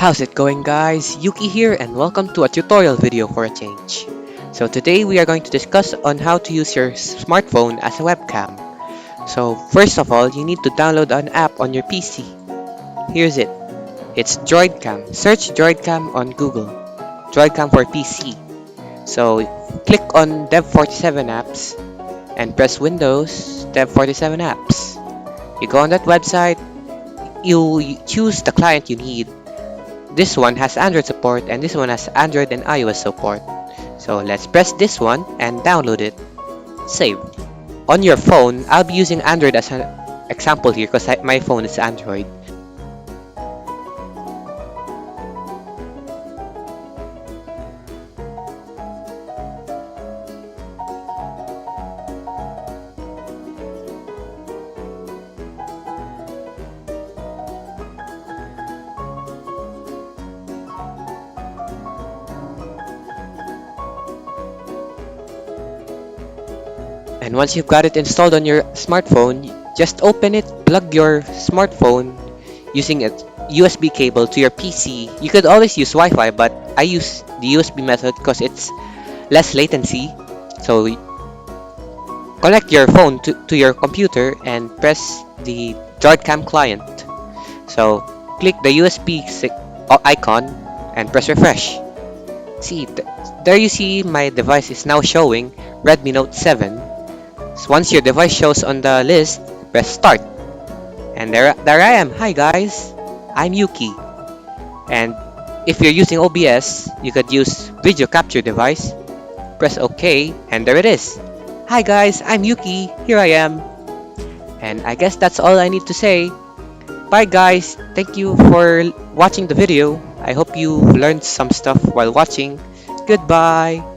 How's it going, guys? Yuuki here and welcome to a tutorial video for a change. So today we are going to discuss on how to use your smartphone as a webcam. So first of all, you need to download an app on your PC. Here's it. It's DroidCam. Search DroidCam on Google. DroidCam for PC. So click on Dev47 apps and press Windows Dev47 apps. You go on that website, you choose the client you need. This one has Android support and this one has Android and iOS support. So let's press this one and download it. Save. On your phone, I'll be using Android as an example here because my phone is Android. And once you've got it installed on your smartphone, just open it, plug your smartphone using a USB cable to your PC. You could always use Wi-Fi, but I use the USB method because it's less latency. So connect your phone to your computer and press the DroidCam client. So click the USB icon and press refresh. See, there you see my device is now showing Redmi Note 7. So once your device shows on the list, press start. And there I am. Hi guys, I'm Yuuki. And if you're using OBS, you could use video capture device. Press OK, and there it is. Hi guys, I'm Yuuki. Here I am. And I guess that's all I need to say. Bye guys. Thank you for watching the video. I hope you learned some stuff while watching. Goodbye.